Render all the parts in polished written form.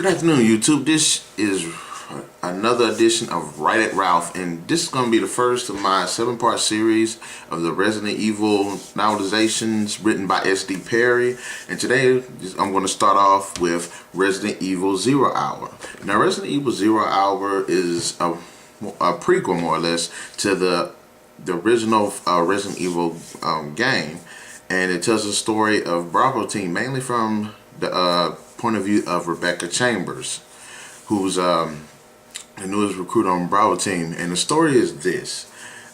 Good afternoon, YouTube. This is another edition of WriteItRalph, and this is going to be the first of my 7-part series of the Resident Evil novelizations written by S.D. Perry. And today I'm going to start off with Resident Evil Zero Hour. Now, Resident Evil Zero Hour is a prequel, more or less, to the original Resident Evil game, and it tells the story of Bravo team, mainly from the point of view of Rebecca Chambers, who's the newest recruit on Bravo team. And the story is this: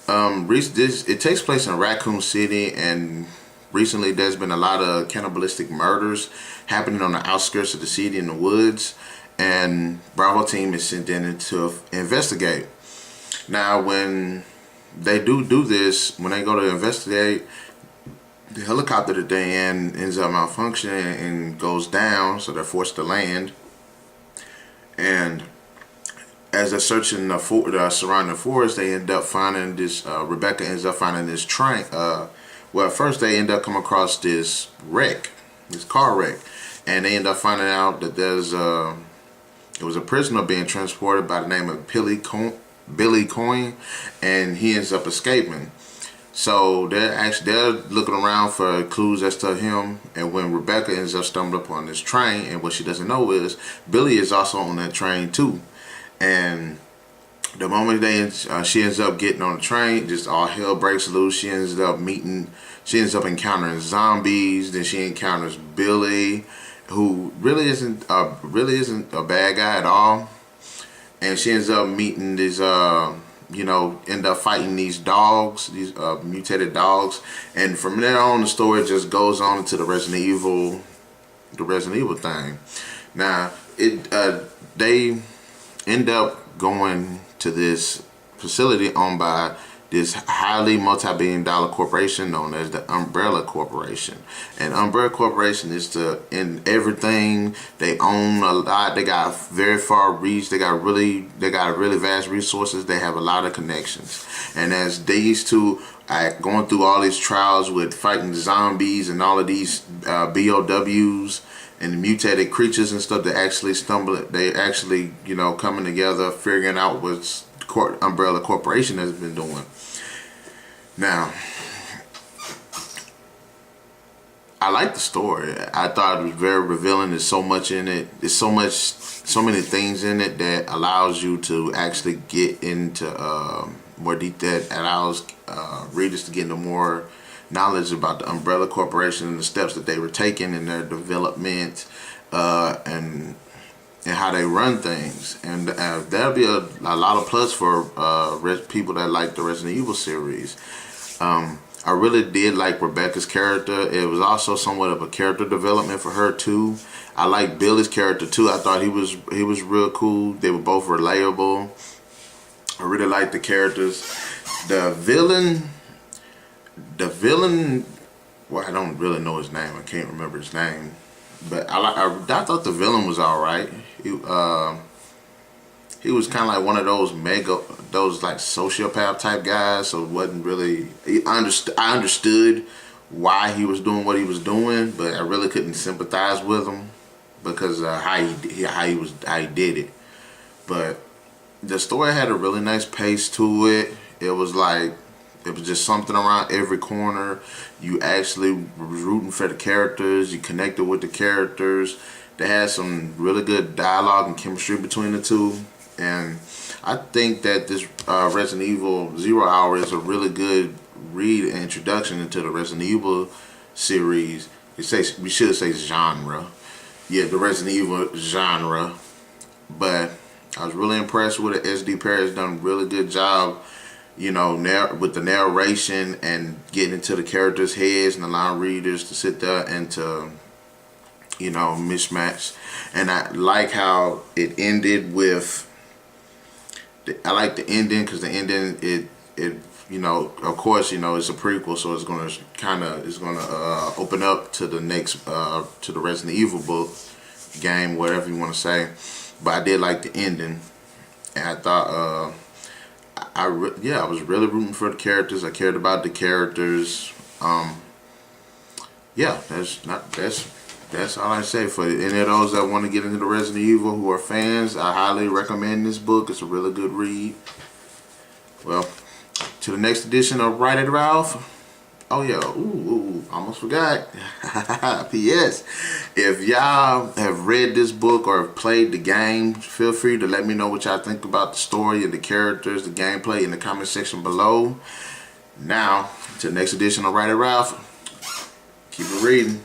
it takes place in Raccoon City, and recently there's been a lot of cannibalistic murders happening on the outskirts of the city in the woods, and Bravo team is sent in to investigate. Now, when they do this, when they go to investigate, the helicopter that they're in ends up malfunctioning and goes down, so they're forced to land. And as they're searching the surrounding forest, they end up finding this. Rebecca ends up finding this train. Well, at first they end up coming across this wreck, this car wreck, and they end up finding out that it was a prisoner being transported by the name of Billy Coen, and he ends up escaping. So they're looking around for clues as to him, and when Rebecca ends up stumbling upon this train, and what she doesn't know is Billy is also on that train too. And the moment she ends up getting on the train, just all hell breaks loose. She ends up encountering zombies. Then she encounters Billy, who really isn't a bad guy at all. And she ends up meeting these end up fighting these dogs, these mutated dogs, and from there on the story just goes on into the Resident Evil thing. Now, they end up going to this facility owned by this highly multi-billion-dollar corporation known as the Umbrella Corporation. And Umbrella Corporation is in everything. They own a lot. They got very far reach. They got really vast resources. They have a lot of connections. And as these two are going through all these trials with fighting zombies and all of these BOWs and the mutated creatures and stuff, they actually coming together, figuring out what Umbrella Corporation has been doing. Now, I like the story. I thought it was very revealing. There's so much in it. There's so many things in it that allows you to actually get into more detail. That allows readers to get into more knowledge about the Umbrella Corporation and the steps that they were taking in their development and how they run things. And that'll be a lot of plus for people that like the Resident Evil series. I really did like Rebecca's character. It was also somewhat of a character development for her too. I like Billy's character too. I thought he was real cool. They were both relatable. I really liked the characters. The villain, well, I don't really know his name. I can't remember his name. But I thought the villain was all right. He was kind of like one of those like sociopath type guys. So it wasn't really. I understood why he was doing what he was doing, but I really couldn't sympathize with him because how he did it. But the story had a really nice pace to it. It was just something around every corner. You actually were rooting for the characters. You connected with the characters. They had some really good dialogue and chemistry between the two. And I think that this Resident Evil Zero Hour is a really good read and introduction into the Resident Evil series. We should say genre. Yeah, the Resident Evil genre. But I was really impressed with it. S.D. Perry has done a really good job, with the narration and getting into the characters' heads and allowing readers to sit there and to, mismatch. And I like how it ended with. I like the ending because the ending of course it's a prequel, so it's gonna open up to the next to the Resident Evil book, game, whatever you want to say. But I did like the ending, and I thought I was really rooting for the characters. I cared about the characters. Yeah, that's That's all I say. For any of those that want to get into the Resident Evil who are fans, I highly recommend this book. It's a really good read. Well, to the next edition of Write It Ralph. Oh yeah, ooh, almost forgot. P.S. If y'all have read this book or have played the game, feel free to let me know what y'all think about the story and the characters, the gameplay in the comment section below. Now, to the next edition of Write It Ralph. Keep it reading.